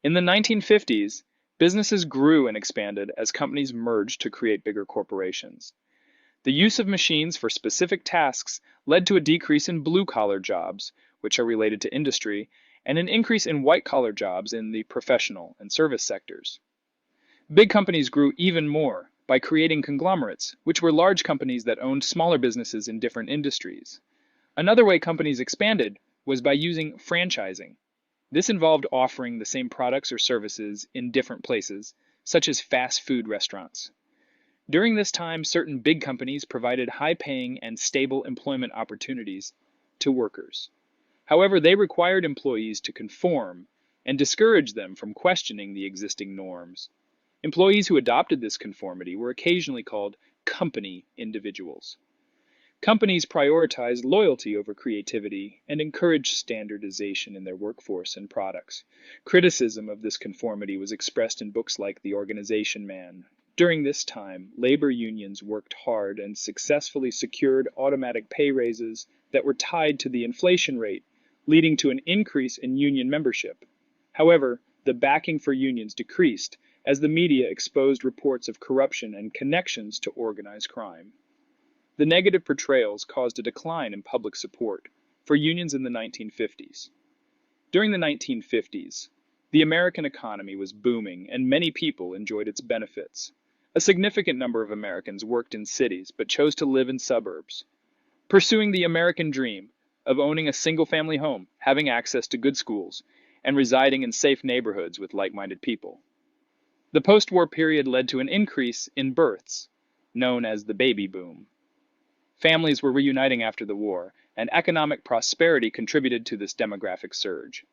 In the 1950s, businesses grew and expanded as companies merged to create bigger corporations. The use of machines for specific tasks led to a decrease in blue-collar jobs, which are related to industry, and an increase in white-collar jobs in the professional and service sectors. Big companies grew even more by creating conglomerates, which were large companies that owned smaller businesses in different industries. Another way companies expanded was by using franchising. This involved offering the same products or services in different places, such as fast food restaurants. During this time, certain big companies provided high-paying and stable employment opportunities to workers. However, they required employees to conform and discouraged them from questioning the existing norms. Employees who adopted this conformity were occasionally called company individuals. Companies prioritized loyalty over creativity and encouraged standardization in their workforce and products. Criticism of this conformity was expressed in books like The Organization Man. During this time, labor unions worked hard and successfully secured automatic pay raises that were tied to the inflation rate, leading to an increase in union membership. However, the backing for unions decreased as the media exposed reports of corruption and connections to organized crime. The negative portrayals caused a decline in public support for unions in the 1950s. During the 1950s, the American economy was booming and many people enjoyed its benefits. A significant number of Americans worked in cities but chose to live in suburbs, pursuing the American dream of owning a single-family home, having access to good schools, and residing in safe neighborhoods with like-minded people. The post-war period led to an increase in births, known as the baby boom. Families were reuniting after the war, and economic prosperity contributed to this demographic surge.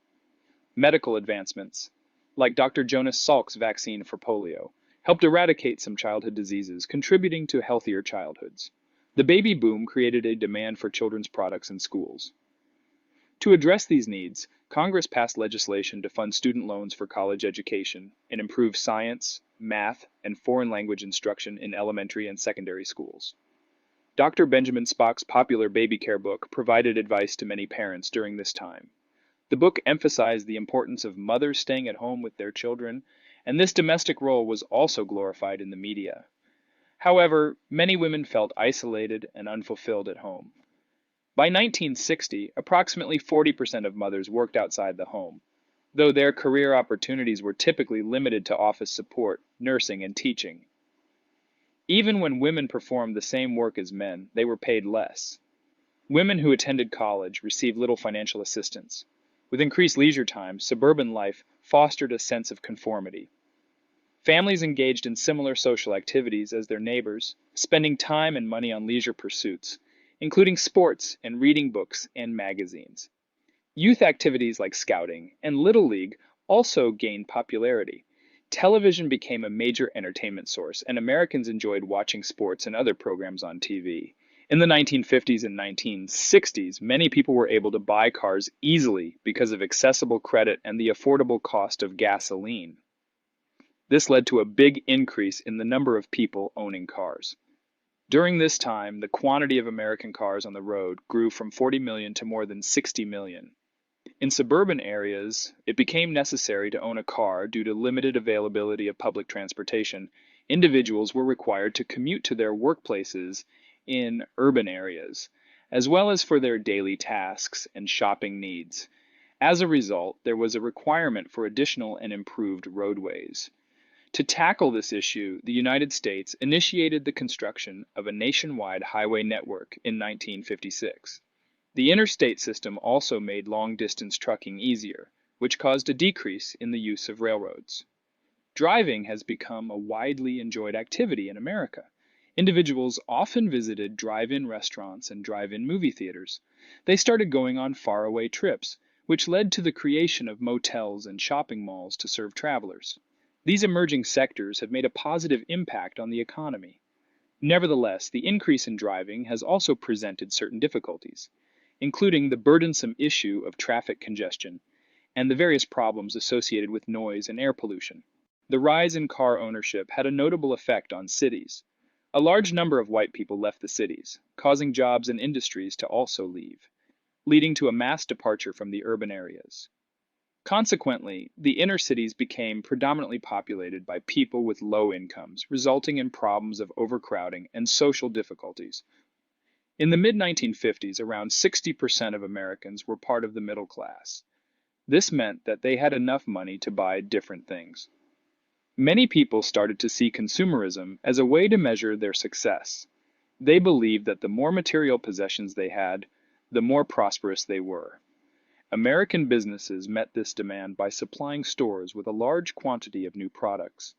Medical advancements, like Dr. Jonas Salk's vaccine for polio, helped eradicate some childhood diseases, contributing to healthier childhoods. The baby boom created a demand for children's products in schools. To address these needs, Congress passed legislation to fund student loans for college education and improve science, math, and foreign language instruction in elementary and secondary schools. Dr. Benjamin Spock's popular baby care book provided advice to many parents during this time. The book emphasized the importance of mothers staying at home with their children, and this domestic role was also glorified in the media. However, many women felt isolated and unfulfilled at home. By 1960, approximately 40% of mothers worked outside the home, though their career opportunities were typically limited to office support, nursing, and teaching. Even when women performed the same work as men, they were paid less. Women who attended college received little financial assistance. With increased leisure time, suburban life fostered a sense of conformity. Families engaged in similar social activities as their neighbors, spending time and money on leisure pursuits, including sports and reading books and magazines. Youth activities like scouting and Little League also gained popularity. Television became a major entertainment source, and Americans enjoyed watching sports and other programs on TV. In the 1950s and 1960s, many people were able to buy cars easily because of accessible credit and the affordable cost of gasoline. This led to a big increase in the number of people owning cars. During this time, the quantity of American cars on the road grew from 40 million to more than 60 million. In suburban areas, it became necessary to own a car due to limited availability of public transportation. Individuals were required to commute to their workplaces in urban areas, as well as for their daily tasks and shopping needs. As a result, there was a requirement for additional and improved roadways. To tackle this issue, the United States initiated the construction of a nationwide highway network in 1956. The interstate system also made long-distance trucking easier, which caused a decrease in the use of railroads. Driving has become a widely enjoyed activity in America. Individuals often visited drive-in restaurants and drive-in movie theaters. They started going on faraway trips, which led to the creation of motels and shopping malls to serve travelers. These emerging sectors have made a positive impact on the economy. Nevertheless, the increase in driving has also presented certain difficulties, including the burdensome issue of traffic congestion and the various problems associated with noise and air pollution. The rise in car ownership had a notable effect on cities. A large number of white people left the cities, causing jobs and industries to also leave, leading to a mass departure from the urban areas. Consequently, the inner cities became predominantly populated by people with low incomes, resulting in problems of overcrowding and social difficulties. In the mid 1950s, around 60% of Americans were part of the middle class. This meant that they had enough money to buy different things. Many people started to see consumerism as a way to measure their success. They believed that the more material possessions they had, the more prosperous they were. American businesses met this demand by supplying stores with a large quantity of new products.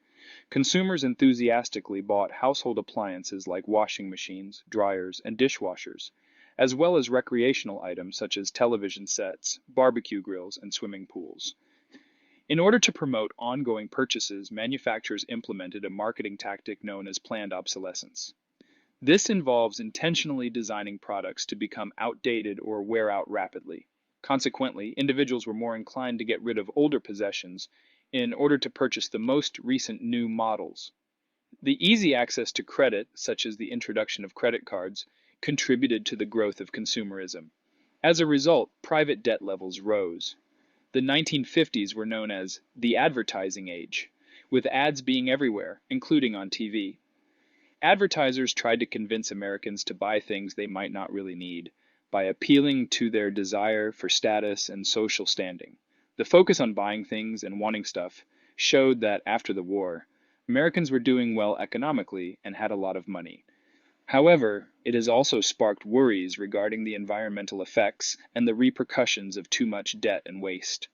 Consumers enthusiastically bought household appliances like washing machines, dryers, and dishwashers, as well as recreational items such as television sets, barbecue grills, and swimming pools. In order to promote ongoing purchases, manufacturers implemented a marketing tactic known as planned obsolescence. This involves intentionally designing products to become outdated or wear out rapidly. Consequently, individuals were more inclined to get rid of older possessions in order to purchase the most recent new models. The easy access to credit, such as the introduction of credit cards, contributed to the growth of consumerism. As a result, private debt levels rose. The 1950s were known as the advertising age, with ads being everywhere, including on TV. Advertisers tried to convince Americans to buy things they might not really need by appealing to their desire for status and social standing. The focus on buying things and wanting stuff showed that after the war, Americans were doing well economically and had a lot of money. However, it has also sparked worries regarding the environmental effects and the repercussions of too much debt and waste.